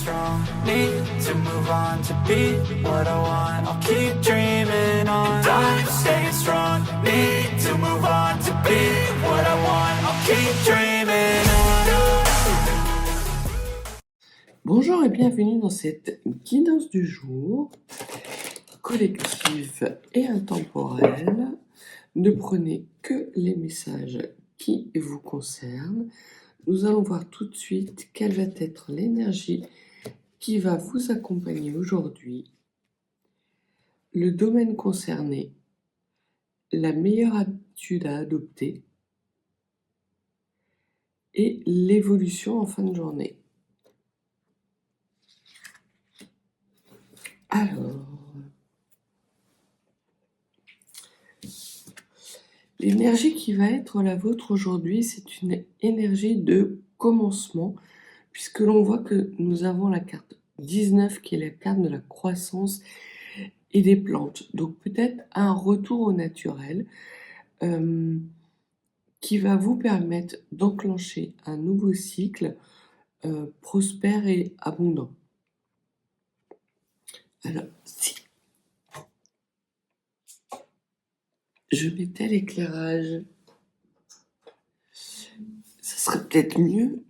strong, need to move on to be what I want. I'll keep dreaming on. And I'm staying strong, need to move on to be what I want. I'll keep dreaming on. Bonjour et bienvenue dans cette guidance du jour, collective et intemporelle. Ne prenez que les messages qui vous concernent. Nous allons voir tout de suite quelle va être l'énergie qui va vous accompagner aujourd'hui, le domaine concerné, la meilleure habitude à adopter et l'évolution en fin de journée. Alors, l'énergie qui va être la vôtre aujourd'hui, c'est une énergie de commencement, puisque l'on voit que nous avons la carte 19 qui est la carte de la croissance et des plantes. Donc peut-être un retour au naturel qui va vous permettre d'enclencher un nouveau cycle prospère et abondant. Alors, si je mettais l'éclairage, ça serait peut-être mieux.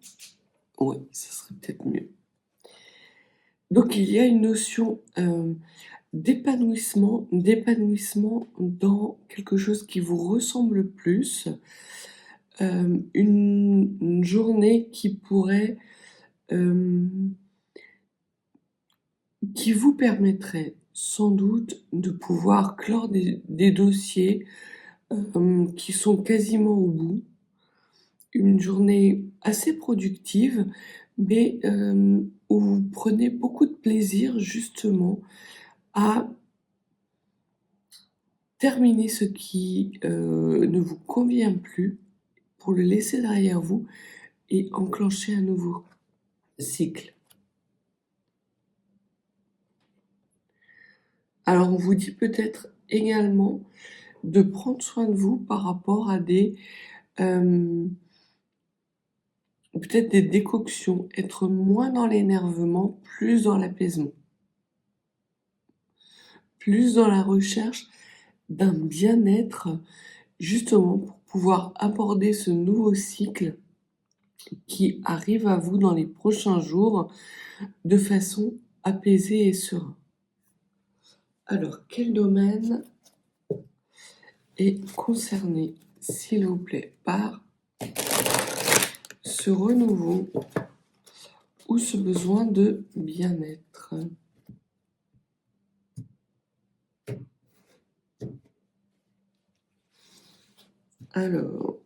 Oui, ça serait peut-être mieux. Donc il y a une notion d'épanouissement dans quelque chose qui vous ressemble plus, une journée qui pourrait, qui vous permettrait sans doute de pouvoir clore des dossiers qui sont quasiment au bout. Une journée assez productive, mais où vous prenez beaucoup de plaisir justement à terminer ce qui ne vous convient plus pour le laisser derrière vous et enclencher un nouveau cycle. Alors on vous dit peut-être également de prendre soin de vous par rapport à des peut-être des décoctions, être moins dans l'énervement, plus dans l'apaisement, plus dans la recherche d'un bien-être, justement pour pouvoir aborder ce nouveau cycle qui arrive à vous dans les prochains jours de façon apaisée et sereine. Alors, quel domaine est concerné, s'il vous plaît, par ce renouveau ou ce besoin de bien-être ? Alors,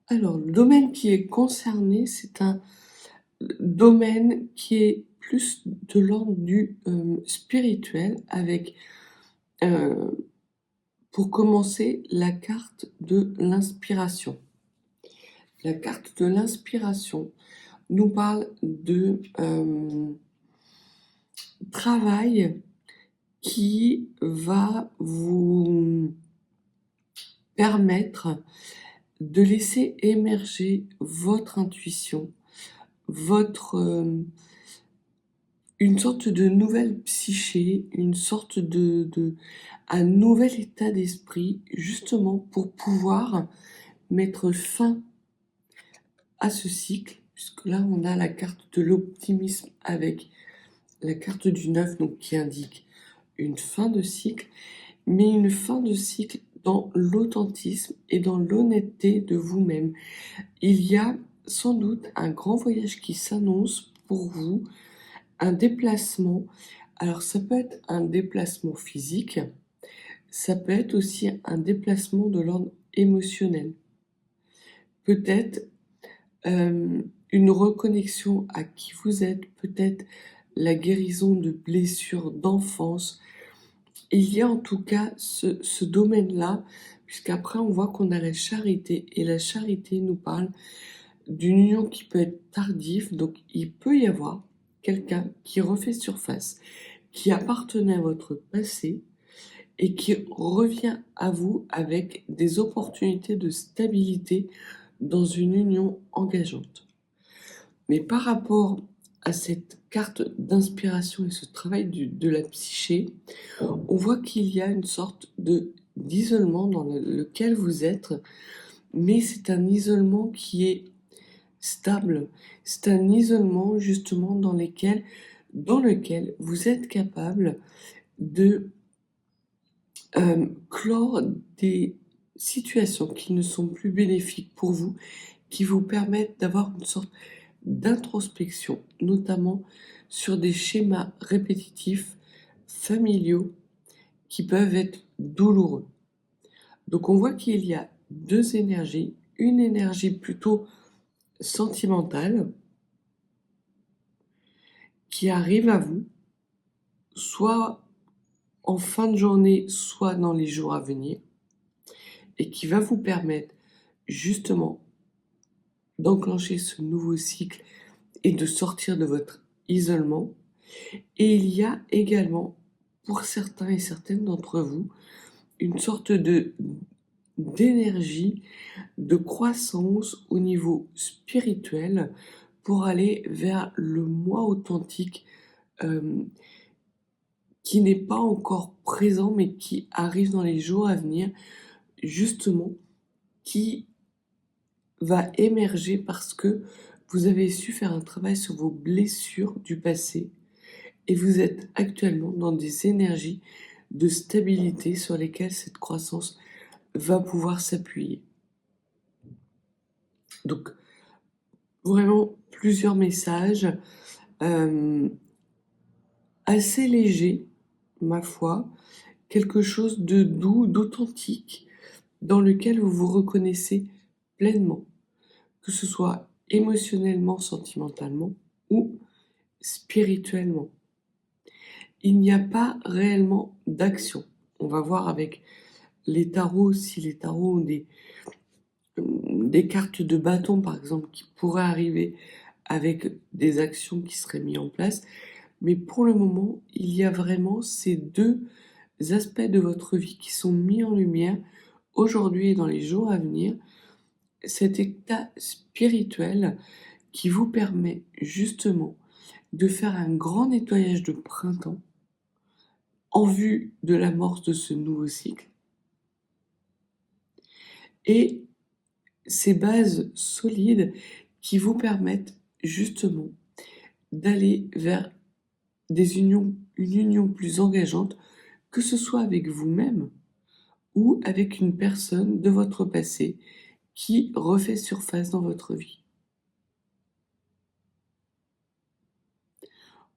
le domaine qui est concerné, c'est un domaine qui est plus de l'ordre du spirituel, avec, pour commencer, la carte de l'inspiration. La carte de l'inspiration nous parle de travail qui va vous permettre de laisser émerger votre intuition, une sorte de nouvelle psyché, une sorte un nouvel état d'esprit, justement pour pouvoir mettre fin à ce cycle, puisque là on a la carte de l'optimisme avec la carte du 9, donc qui indique une fin de cycle, mais une fin de cycle dans l'authentisme et dans l'honnêteté de vous-même. Il y a sans doute un grand voyage qui s'annonce pour vous, un déplacement. Alors ça peut être un déplacement physique, ça peut être aussi un déplacement de l'ordre émotionnel. Peut-être une reconnexion à qui vous êtes, peut-être la guérison de blessures d'enfance. Il y a en tout cas ce domaine-là puisqu'après on voit qu'on a la charité, et la charité nous parle d'une union qui peut être tardive, donc il peut y avoir quelqu'un qui refait surface, qui appartenait à votre passé et qui revient à vous avec des opportunités de stabilité dans une union engageante. Mais par rapport à cette carte d'inspiration et ce travail de la psyché, on voit qu'il y a une sorte d'isolement dans lequel vous êtes, mais c'est un isolement qui est stable. C'est un isolement justement dans lequel vous êtes capable de clore des situations qui ne sont plus bénéfiques pour vous, qui vous permettent d'avoir une sorte d'introspection, notamment sur des schémas répétitifs familiaux qui peuvent être douloureux. Donc on voit qu'il y a deux énergies, une énergie plutôt sentimentale qui arrive à vous, soit en fin de journée, soit dans les jours à venir, et qui va vous permettre justement d'enclencher ce nouveau cycle et de sortir de votre isolement. Et il y a également, pour certains et certaines d'entre vous, une sorte d'énergie, de croissance au niveau spirituel pour aller vers le moi authentique qui n'est pas encore présent mais qui arrive dans les jours à venir, justement, qui va émerger parce que vous avez su faire un travail sur vos blessures du passé et vous êtes actuellement dans des énergies de stabilité sur lesquelles cette croissance va pouvoir s'appuyer. Donc, vraiment plusieurs messages assez légers, ma foi, quelque chose de doux, d'authentique, dans lequel vous vous reconnaissez pleinement, que ce soit émotionnellement, sentimentalement ou spirituellement. Il n'y a pas réellement d'action. On va voir avec les tarots, si les tarots ont des cartes de bâton, par exemple, qui pourraient arriver avec des actions qui seraient mises en place. Mais pour le moment, il y a vraiment ces deux aspects de votre vie qui sont mis en lumière aujourd'hui et dans les jours à venir. Cet état spirituel qui vous permet justement de faire un grand nettoyage de printemps en vue de l'amorce de ce nouveau cycle. Et ces bases solides qui vous permettent justement d'aller vers une union plus engageante, que ce soit avec vous-même ou avec une personne de votre passé qui refait surface dans votre vie.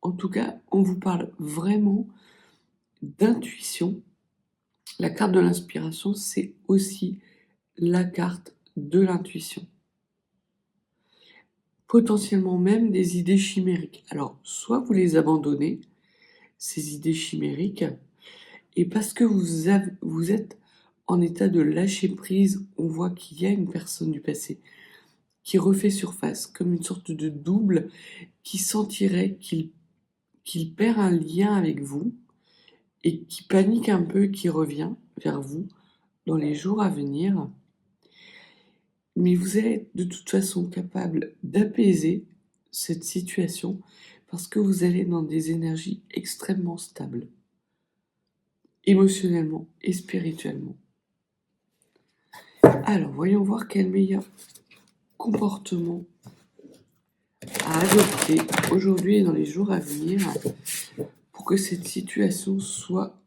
En tout cas, on vous parle vraiment d'intuition. La carte de l'inspiration, c'est aussi la carte de l'intuition. Potentiellement même des idées chimériques. Alors, soit vous les abandonnez, ces idées chimériques, et parce que vous êtes en état de lâcher prise, on voit qu'il y a une personne du passé qui refait surface, comme une sorte de double qui sentirait qu'il perd un lien avec vous et qui panique un peu, qui revient vers vous dans les jours à venir. Mais vous êtes de toute façon capable d'apaiser cette situation parce que vous allez dans des énergies extrêmement stables, émotionnellement et spirituellement. Alors, voyons voir quel meilleur comportement à adopter aujourd'hui et dans les jours à venir pour que cette situation soit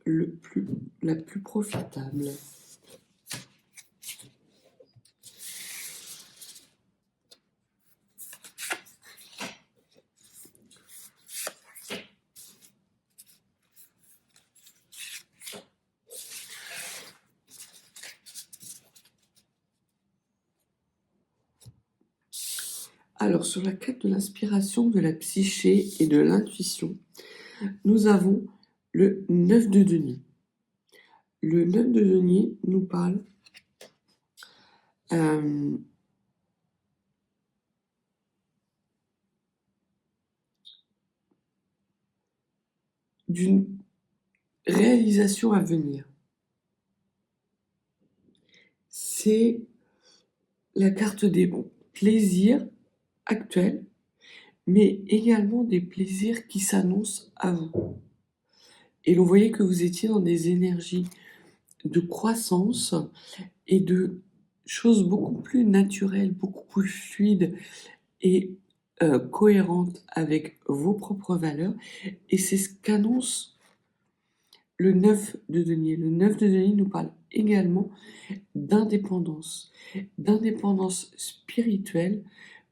la plus profitable. Alors, sur la carte de l'inspiration, de la psyché et de l'intuition, nous avons le 9 de denier. Le 9 de denier nous parle euh, d'une réalisation à venir. C'est la carte des plaisirs actuels, mais également des plaisirs qui s'annoncent à vous. Et l'on voyait que vous étiez dans des énergies de croissance et de choses beaucoup plus naturelles, beaucoup plus fluides et cohérentes avec vos propres valeurs. Et c'est ce qu'annonce le 9 de denier. Le 9 de denier nous parle également d'indépendance spirituelle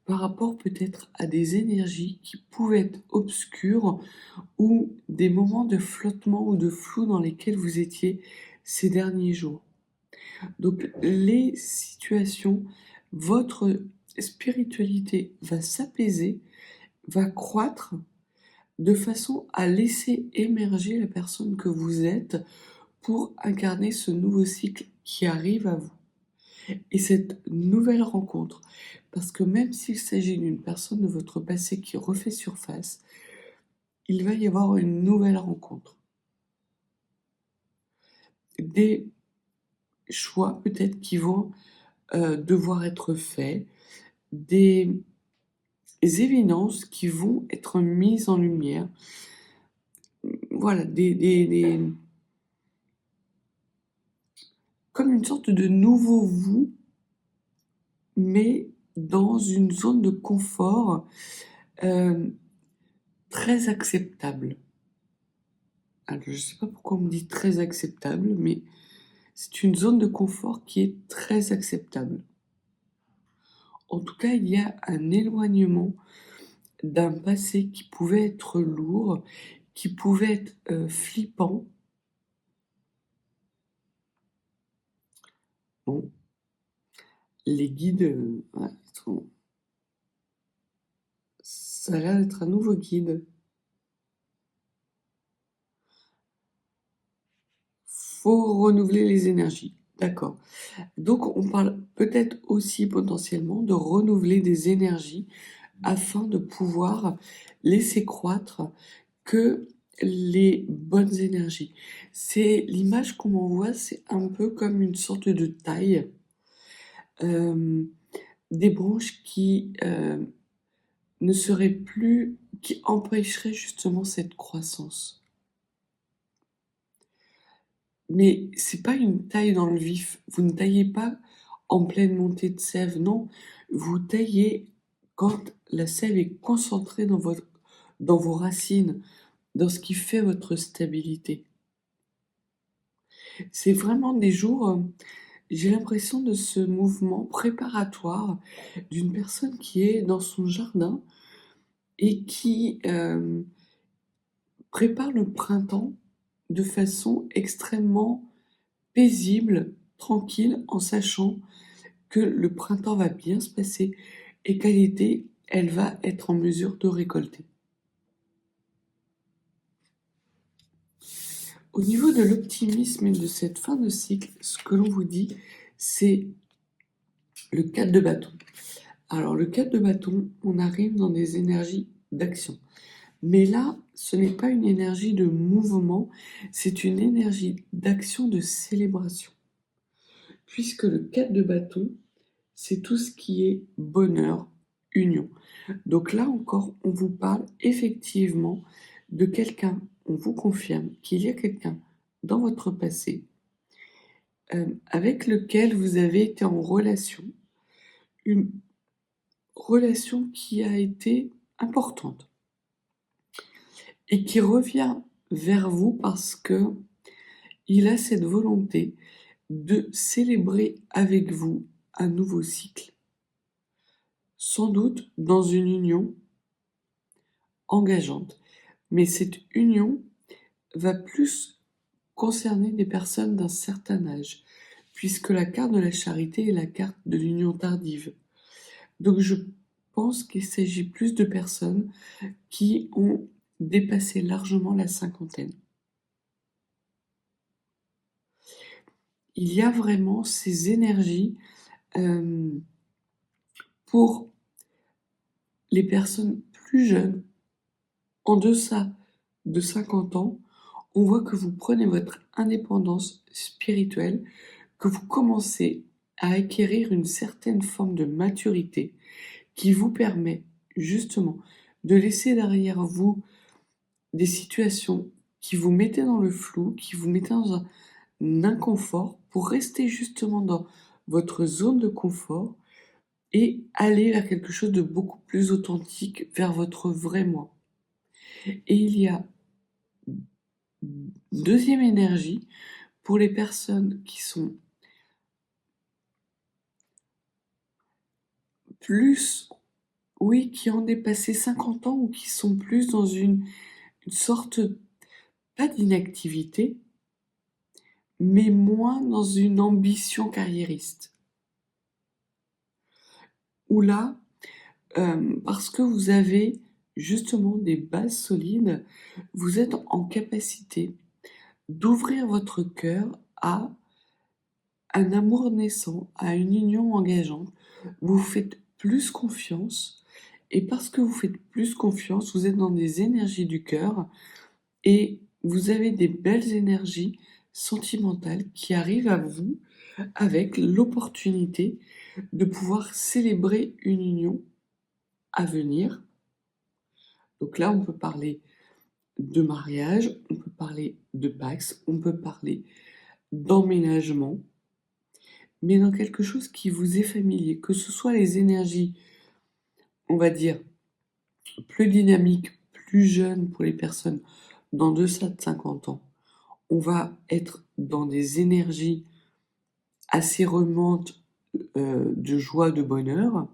par rapport peut-être à des énergies qui pouvaient être obscures ou des moments de flottement ou de flou dans lesquels vous étiez ces derniers jours. Donc les situations, votre spiritualité va s'apaiser, va croître de façon à laisser émerger la personne que vous êtes pour incarner ce nouveau cycle qui arrive à vous. Et cette nouvelle rencontre, parce que même s'il s'agit d'une personne de votre passé qui refait surface, il va y avoir une nouvelle rencontre. Des choix peut-être qui vont devoir être faits, des évidences qui vont être mises en lumière. Voilà, comme une sorte de nouveau vous, mais dans une zone de confort très acceptable. Alors, je ne sais pas pourquoi on me dit très acceptable, mais c'est une zone de confort qui est très acceptable. En tout cas, il y a un éloignement d'un passé qui pouvait être lourd, qui pouvait être flippant. Bon, les guides, ouais, ça a l'air d'être un nouveau guide. Faut renouveler les énergies. D'accord. Donc, on parle peut-être aussi potentiellement de renouveler des énergies afin de pouvoir laisser croître que les bonnes énergies. C'est l'image qu'on m'envoie, c'est un peu comme une sorte de taille, des branches qui ne seraient plus, qui empêcheraient justement cette croissance. Mais c'est pas une taille dans le vif. Vous ne taillez pas en pleine montée de sève, non. Vous taillez quand la sève est concentrée dans vos racines, dans ce qui fait votre stabilité. C'est vraiment des jours, j'ai l'impression de ce mouvement préparatoire d'une personne qui est dans son jardin et qui prépare le printemps de façon extrêmement paisible, tranquille, en sachant que le printemps va bien se passer et qu'à l'été, elle va être en mesure de récolter. Au niveau de l'optimisme et de cette fin de cycle, ce que l'on vous dit, c'est le 4 de bâton. Alors, le 4 de bâton, on arrive dans des énergies d'action. Mais là, ce n'est pas une énergie de mouvement, c'est une énergie d'action, de célébration. Puisque le 4 de bâton, c'est tout ce qui est bonheur, union. Donc là encore, on vous parle effectivement de quelqu'un, on vous confirme qu'il y a quelqu'un dans votre passé avec lequel vous avez été en relation, une relation qui a été importante et qui revient vers vous parce que il a cette volonté de célébrer avec vous un nouveau cycle. Sans doute dans une union engageante. Mais cette union va plus concerner des personnes d'un certain âge, puisque la carte de la charité est la carte de l'union tardive. Donc je pense qu'il s'agit plus de personnes qui ont dépassé largement la cinquantaine. Il y a vraiment ces énergies Pour les personnes plus jeunes, en deçà de 50 ans, on voit que vous prenez votre indépendance spirituelle, que vous commencez à acquérir une certaine forme de maturité qui vous permet justement de laisser derrière vous des situations qui vous mettaient dans le flou, qui vous mettaient dans un inconfort pour rester justement dans votre zone de confort et aller vers quelque chose de beaucoup plus authentique, vers votre vrai moi. Et il y a deuxième énergie pour les personnes qui sont plus, oui, qui ont dépassé 50 ans ou qui sont plus dans une sorte, pas d'inactivité, mais moins dans une ambition carriériste. Où là, parce que vous avez justement des bases solides, vous êtes en capacité d'ouvrir votre cœur à un amour naissant, à une union engageante. Vous faites plus confiance et parce que vous faites plus confiance, vous êtes dans des énergies du cœur et vous avez des belles énergies sentimentales qui arrivent à vous avec l'opportunité de pouvoir célébrer une union à venir. Donc là, on peut parler de mariage, on peut parler de Pax, on peut parler d'emménagement, mais dans quelque chose qui vous est familier, que ce soit les énergies, on va dire, plus dynamiques, plus jeunes pour les personnes dans deçà de 50 ans. On va être dans des énergies assez remontes de joie, de bonheur.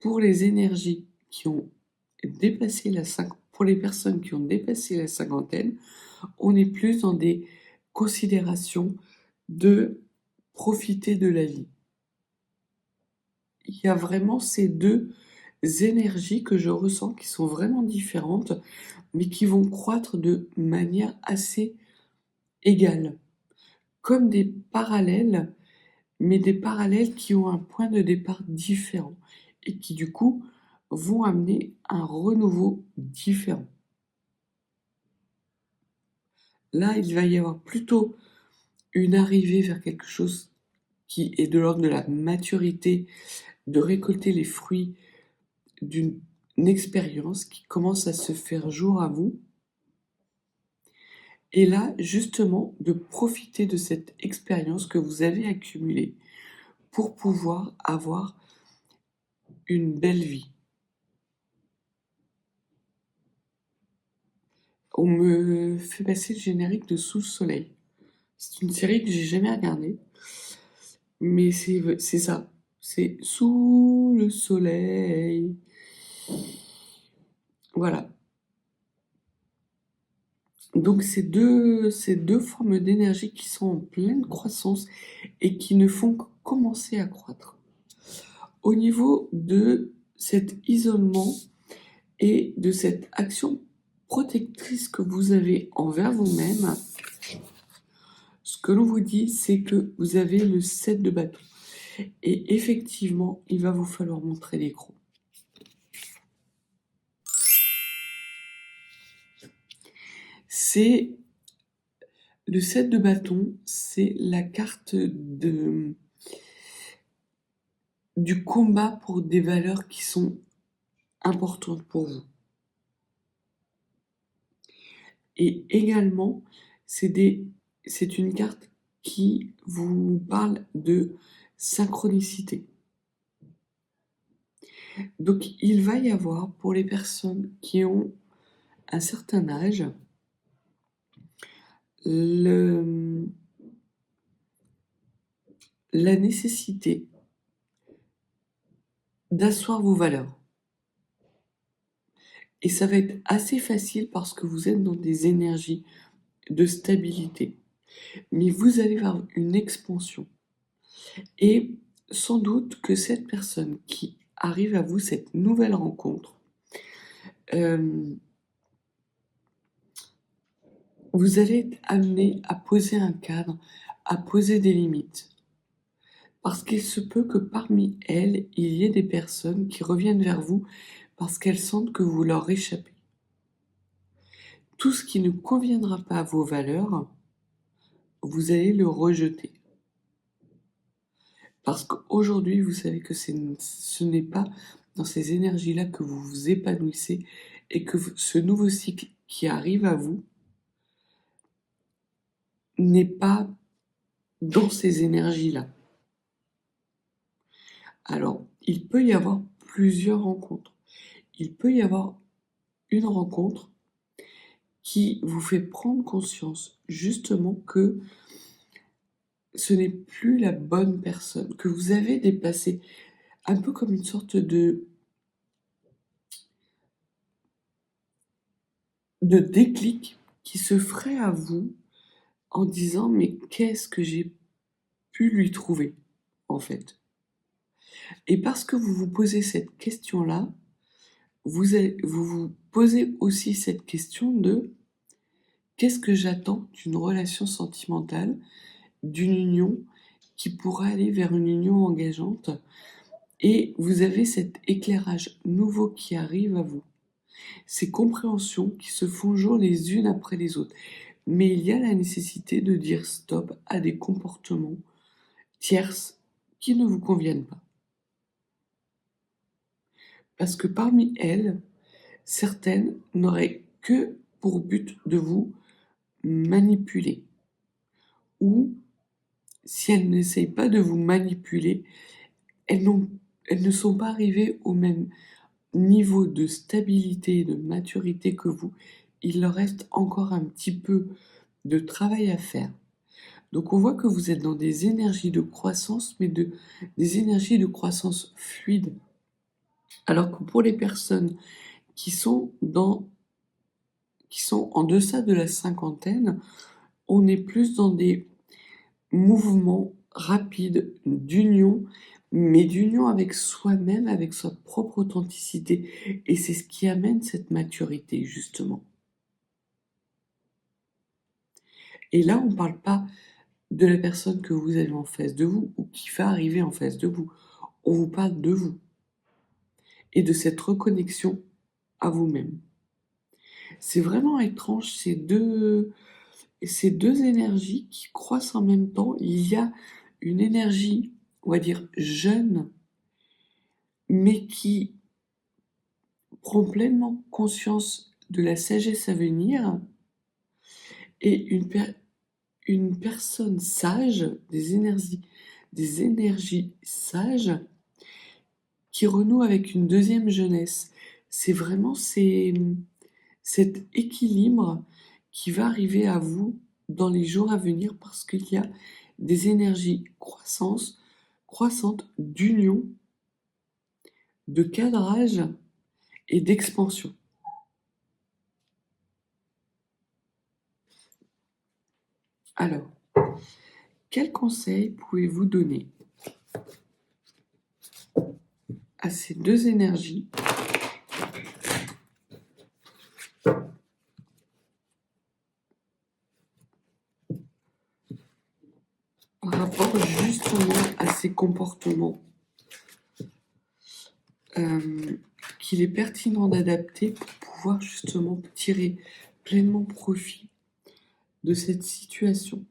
Pour les énergies qui ont dépassé pour les personnes qui ont dépassé la cinquantaine, on est plus dans des considérations de profiter de la vie. Il y a vraiment ces deux énergies que je ressens qui sont vraiment différentes, mais qui vont croître de manière assez égale, comme des parallèles, mais des parallèles qui ont un point de départ différent et qui du coup vont amener un renouveau différent. Là, il va y avoir plutôt une arrivée vers quelque chose qui est de l'ordre de la maturité, de récolter les fruits d'une expérience qui commence à se faire jour à vous. Et là, justement, de profiter de cette expérience que vous avez accumulée pour pouvoir avoir une belle vie. On me fait passer le générique de Sous le soleil. C'est une série que j'ai jamais regardée, mais c'est ça. C'est Sous le soleil. Voilà. Donc ces deux formes d'énergie qui sont en pleine croissance et qui ne font que commencer à croître. Au niveau de cet isolement et de cette action protectrice que vous avez envers vous-même, ce que l'on vous dit, c'est que vous avez le 7 de bâton. Et effectivement, il va vous falloir montrer l'écran. C'est le 7 de bâton, c'est la carte du combat pour des valeurs qui sont importantes pour vous. Et également, c'est une carte qui vous parle de synchronicité. Donc, il va y avoir pour les personnes qui ont un certain âge, la nécessité d'asseoir vos valeurs. Et ça va être assez facile parce que vous êtes dans des énergies de stabilité. Mais vous allez avoir une expansion. Et sans doute que cette personne qui arrive à vous, cette nouvelle rencontre, vous allez être amené à poser un cadre, à poser des limites. parce qu'il se peut que parmi elles, il y ait des personnes qui reviennent vers vous parce qu'elles sentent que vous leur échappez. Tout ce qui ne conviendra pas à vos valeurs, vous allez le rejeter. Parce qu'aujourd'hui, vous savez que ce n'est pas dans ces énergies-là que vous vous épanouissez et que ce nouveau cycle qui arrive à vous n'est pas dans ces énergies-là. Alors, il peut y avoir plusieurs rencontres. Il peut y avoir une rencontre qui vous fait prendre conscience justement que ce n'est plus la bonne personne, que vous avez dépassé, un peu comme une sorte de déclic qui se ferait à vous en disant mais qu'est-ce que j'ai pu lui trouver en fait. Et parce que vous vous posez cette question-là, vous vous posez aussi cette question de qu'est-ce que j'attends d'une relation sentimentale, d'une union qui pourrait aller vers une union engageante, et vous avez cet éclairage nouveau qui arrive à vous. Ces compréhensions qui se font jour les unes après les autres. Mais il y a la nécessité de dire stop à des comportements tierces qui ne vous conviennent pas. Parce que parmi elles, certaines n'auraient que pour but de vous manipuler. Ou, si elles n'essayent pas de vous manipuler, elles ne sont pas arrivées au même niveau de stabilité et de maturité que vous. Il leur reste encore un petit peu de travail à faire. Donc on voit que vous êtes dans des énergies de croissance, mais des énergies de croissance fluide. Alors que pour les personnes qui sont en deçà de la cinquantaine, on est plus dans des mouvements rapides d'union, mais d'union avec soi-même, avec sa propre authenticité. Et c'est ce qui amène cette maturité, justement. Et là, on ne parle pas de la personne que vous avez en face de vous ou qui va arriver en face de vous. On vous parle de vous et de cette reconnexion à vous-même. C'est vraiment étrange, ces deux énergies qui croissent en même temps. Il y a une énergie, on va dire, jeune, mais qui prend pleinement conscience de la sagesse à venir, et une personne sage, des énergies sages, qui renoue avec une deuxième jeunesse. C'est vraiment cet équilibre qui va arriver à vous dans les jours à venir parce qu'il y a des énergies croissantes d'union, de cadrage et d'expansion. Alors, quels conseils pouvez-vous donner à ces deux énergies par rapport justement à ces comportements qu'il est pertinent d'adapter pour pouvoir justement tirer pleinement profit de cette situation?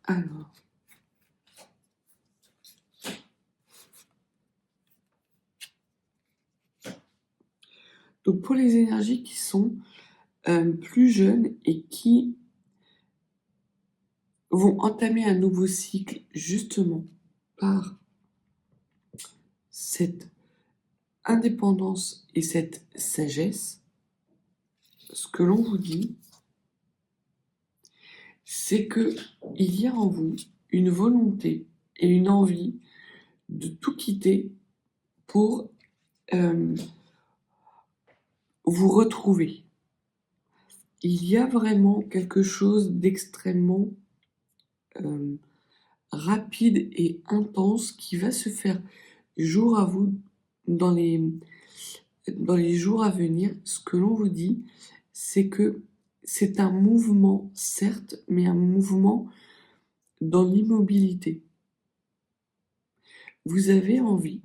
Alors, donc pour les énergies qui sont plus jeunes et qui vont entamer un nouveau cycle justement par cette indépendance et cette sagesse, ce que l'on vous dit, c'est que il y a en vous une volonté et une envie de tout quitter pour vous retrouver. Il y a vraiment quelque chose d'extrêmement rapide et intense qui va se faire jour à vous dans les jours à venir. Ce que l'on vous dit, c'est que c'est un mouvement, certes, mais un mouvement dans l'immobilité. Vous avez envie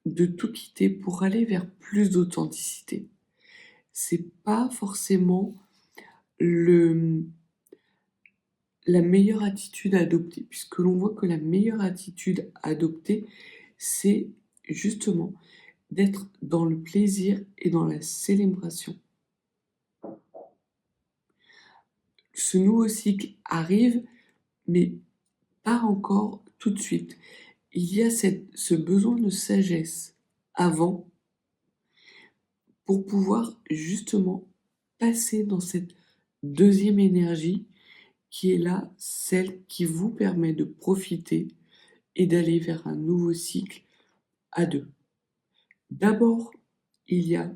de tout quitter pour aller vers plus d'authenticité. C'est pas forcément le la meilleure attitude à adopter, puisque l'on voit que la meilleure attitude à adopter, c'est justement d'être dans le plaisir et dans la célébration. Ce nouveau cycle arrive, mais pas encore tout de suite. Il y a ce besoin de sagesse avant pour pouvoir justement passer dans cette deuxième énergie qui est là, celle qui vous permet de profiter et d'aller vers un nouveau cycle à deux. D'abord, il y a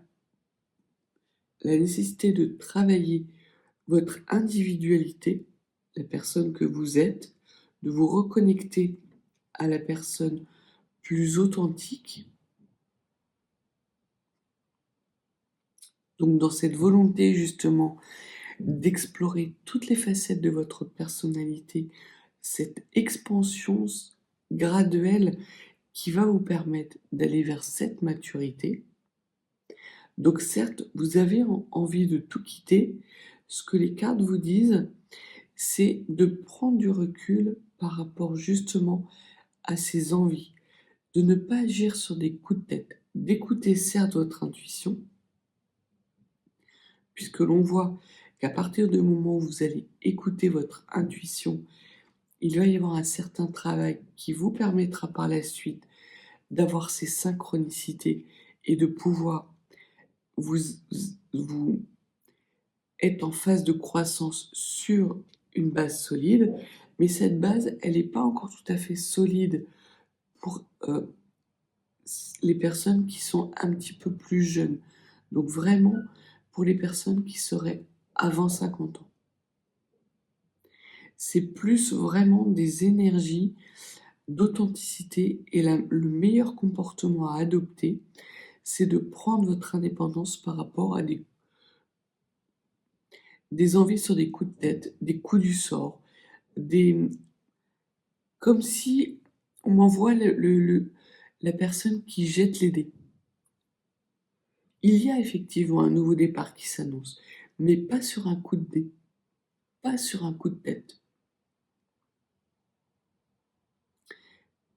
la nécessité de travailler votre individualité, la personne que vous êtes, de vous reconnecter à la personne plus authentique. Donc dans cette volonté justement d'explorer toutes les facettes de votre personnalité, cette expansion graduelle qui va vous permettre d'aller vers cette maturité. Donc certes, vous avez envie de tout quitter. Ce que les cartes vous disent, c'est de prendre du recul par rapport justement à ces envies, de ne pas agir sur des coups de tête, d'écouter certes votre intuition, puisque l'on voit qu'à partir du moment où vous allez écouter votre intuition, il va y avoir un certain travail qui vous permettra par la suite d'avoir ces synchronicités et de pouvoir vous être en phase de croissance sur une base solide, mais cette base, elle n'est pas encore tout à fait solide pour les personnes qui sont un petit peu plus jeunes. Donc vraiment, pour les personnes qui seraient avant 50 ans. C'est plus vraiment des énergies d'authenticité et le meilleur comportement à adopter, c'est de prendre votre indépendance par rapport à des envies sur des coups de tête, des coups du sort, comme si on m'envoie la personne qui jette les dés. Il y a effectivement un nouveau départ qui s'annonce, mais pas sur un coup de dé, pas sur un coup de tête.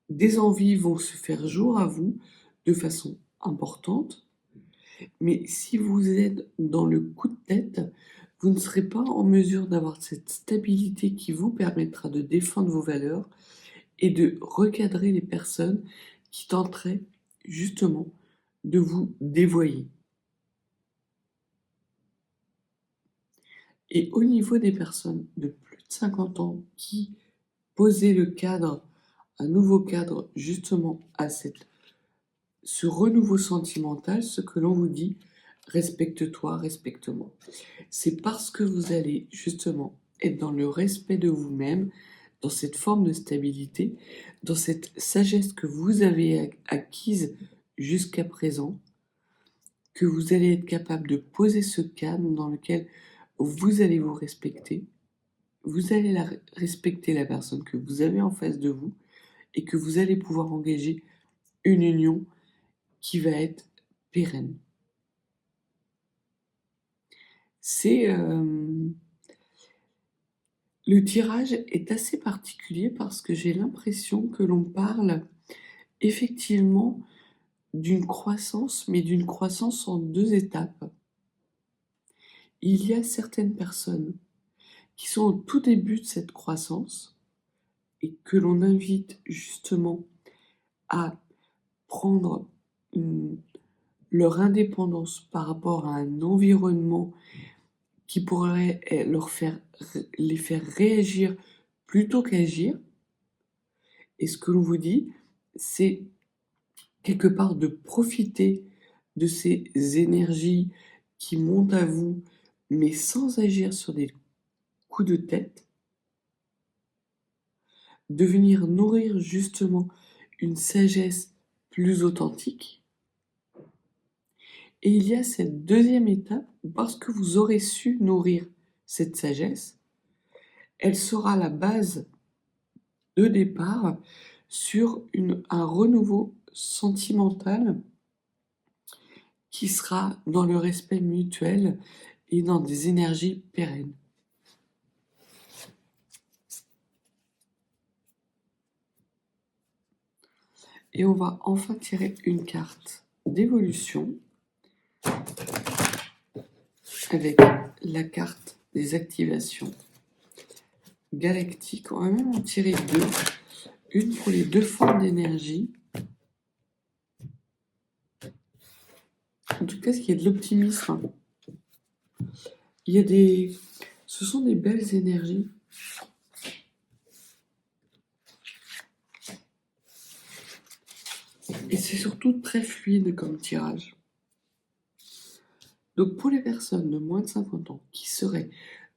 Des envies vont se faire jour à vous de façon importante, mais si vous êtes dans le coup de tête, vous ne serez pas en mesure d'avoir cette stabilité qui vous permettra de défendre vos valeurs et de recadrer les personnes qui tenteraient justement de vous dévoyer. Et au niveau des personnes de plus de 50 ans qui posaient le cadre, un nouveau cadre justement à ce renouveau sentimental, ce que l'on vous dit, respecte-toi, respecte-moi. C'est parce que vous allez justement être dans le respect de vous-même, dans cette forme de stabilité, dans cette sagesse que vous avez acquise jusqu'à présent, que vous allez être capable de poser ce cadre dans lequel vous allez vous respecter, vous allez respecter la personne que vous avez en face de vous et que vous allez pouvoir engager une union qui va être pérenne. Le tirage est assez particulier parce que j'ai l'impression que l'on parle effectivement d'une croissance, mais d'une croissance en 2 étapes. Il y a certaines personnes qui sont au tout début de cette croissance et que l'on invite justement à prendre leur indépendance par rapport à un environnement qui pourrait les faire réagir plutôt qu'agir. Et ce que l'on vous dit, c'est quelque part de profiter de ces énergies qui montent à vous, mais sans agir sur des coups de tête, de venir nourrir justement une sagesse plus authentique. Et il y a cette deuxième étape où, parce que vous aurez su nourrir cette sagesse, elle sera la base de départ sur un renouveau sentimental qui sera dans le respect mutuel et dans des énergies pérennes. Et on va enfin tirer une carte d'évolution avec la carte des activations galactiques. On va même en tirer deux. Une pour les deux formes d'énergie. En tout cas, il y a de l'optimisme. Ce sont des belles énergies. Et c'est surtout très fluide comme tirage. Donc pour les personnes de moins de 50 ans qui seraient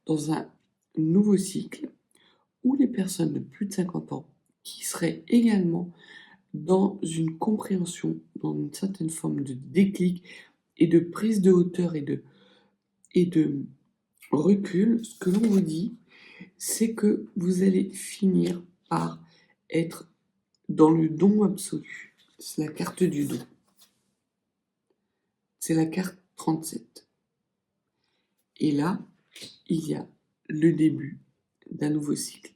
dans un nouveau cycle, ou les personnes de plus de 50 ans qui seraient également dans une compréhension, dans une certaine forme de déclic et de prise de hauteur et de recul, ce que l'on vous dit, c'est que vous allez finir par être dans le don absolu. C'est la carte du don. C'est la carte 37. Et là, il y a le début d'un nouveau cycle.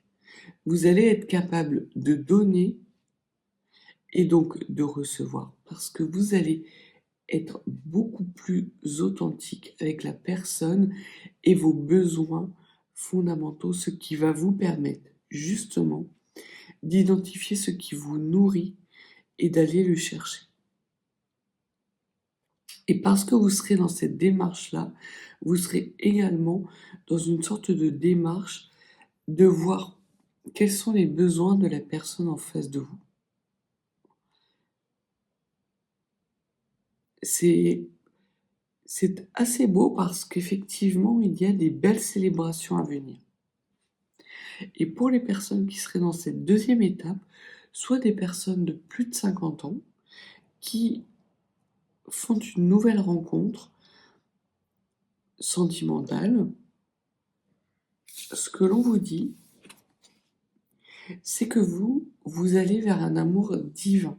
Vous allez être capable de donner et donc de recevoir, parce que vous allez être beaucoup plus authentique avec la personne et vos besoins fondamentaux, ce qui va vous permettre justement d'identifier ce qui vous nourrit et d'aller le chercher. Et parce que vous serez dans cette démarche-là, vous serez également dans une sorte de démarche de voir quels sont les besoins de la personne en face de vous. C'est assez beau parce qu'effectivement, il y a des belles célébrations à venir. Et pour les personnes qui seraient dans cette deuxième étape, soit des personnes de plus de 50 ans qui font une nouvelle rencontre sentimentale, ce que l'on vous dit, c'est que vous allez vers un amour divin.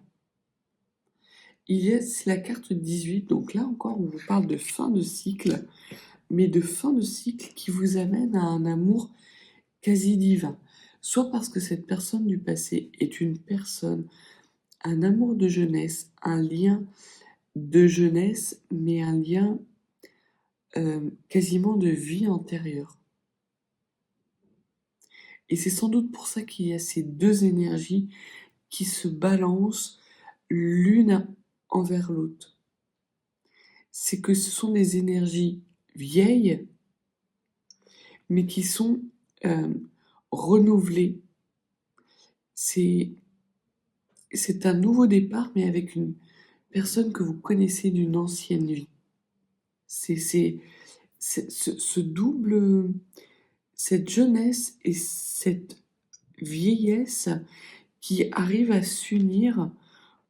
C'est la carte 18, donc là encore on vous parle de fin de cycle, mais de fin de cycle qui vous amène à un amour quasi divin. Soit parce que cette personne du passé est une personne, un amour de jeunesse, un lien de jeunesse, mais un lien quasiment de vie antérieure. Et c'est sans doute pour ça qu'il y a ces deux énergies qui se balancent l'une envers l'autre. C'est que ce sont des énergies vieilles, mais qui sont renouvelées. C'est un nouveau départ, mais avec une personne que vous connaissez d'une ancienne vie. C'est ce double, cette jeunesse et cette vieillesse qui arrivent à s'unir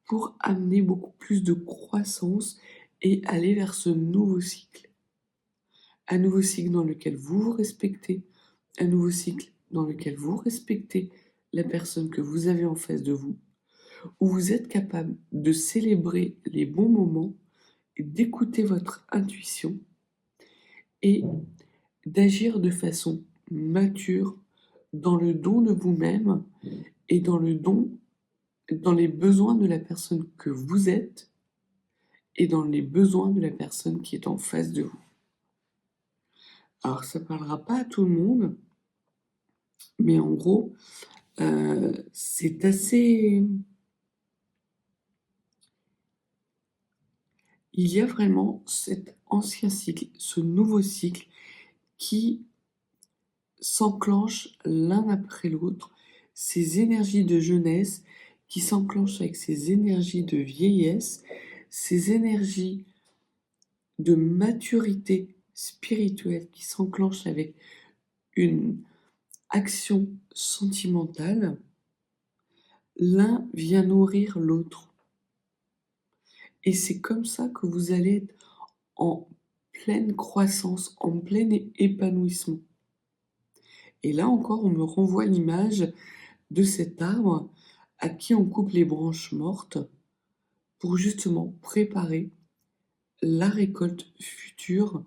pour amener beaucoup plus de croissance et aller vers ce nouveau cycle. Un nouveau cycle dans lequel vous vous respectez, un nouveau cycle dans lequel vous respectez la personne que vous avez en face de vous, où vous êtes capable de célébrer les bons moments, et d'écouter votre intuition et d'agir de façon mature dans le don de vous-même et dans les besoins de la personne que vous êtes et dans les besoins de la personne qui est en face de vous. Alors ça ne parlera pas à tout le monde, mais en gros, c'est assez... Il y a vraiment cet ancien cycle, ce nouveau cycle qui s'enclenche l'un après l'autre, ces énergies de jeunesse qui s'enclenchent avec ces énergies de vieillesse, ces énergies de maturité spirituelle qui s'enclenchent avec une action sentimentale. L'un vient nourrir l'autre. Et c'est comme ça que vous allez être en pleine croissance, en plein épanouissement. Et là encore, on me renvoie l'image de cet arbre à qui on coupe les branches mortes pour justement préparer la récolte future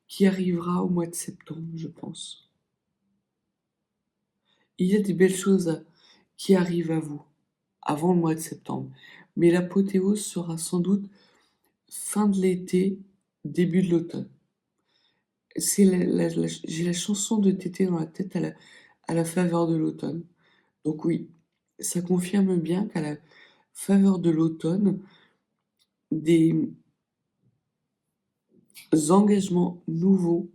qui arrivera au mois de septembre, je pense. Il y a des belles choses qui arrivent à vous avant le mois de septembre, mais l'apothéose sera sans doute fin de l'été, début de l'automne. J'ai la chanson de Tété dans la tête à la faveur de l'automne. Donc oui, ça confirme bien qu'à la faveur de l'automne, des engagements nouveaux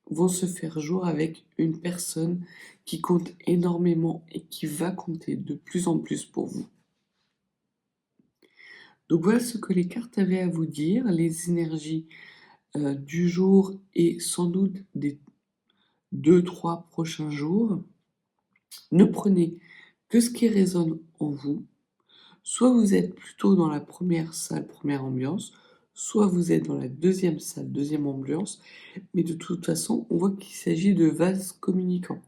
vont se faire jour avec une personne qui compte énormément et qui va compter de plus en plus pour vous. Donc voilà ce que les cartes avaient à vous dire, les énergies du jour et sans doute des 2-3 prochains jours. Ne prenez que ce qui résonne en vous. Soit vous êtes plutôt dans la première salle, première ambiance, soit vous êtes dans la deuxième salle, deuxième ambiance, mais de toute façon, on voit qu'il s'agit de vases communicants.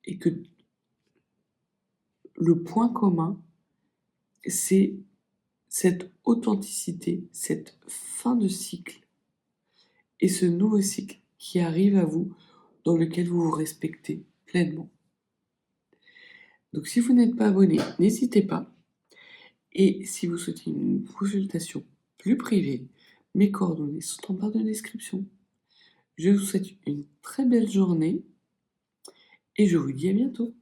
Et que le point commun, c'est cette authenticité, cette fin de cycle et ce nouveau cycle qui arrive à vous, dans lequel vous vous respectez pleinement. Donc si vous n'êtes pas abonné, n'hésitez pas. Et si vous souhaitez une consultation plus privée, mes coordonnées sont en barre de description. Je vous souhaite une très belle journée et je vous dis à bientôt.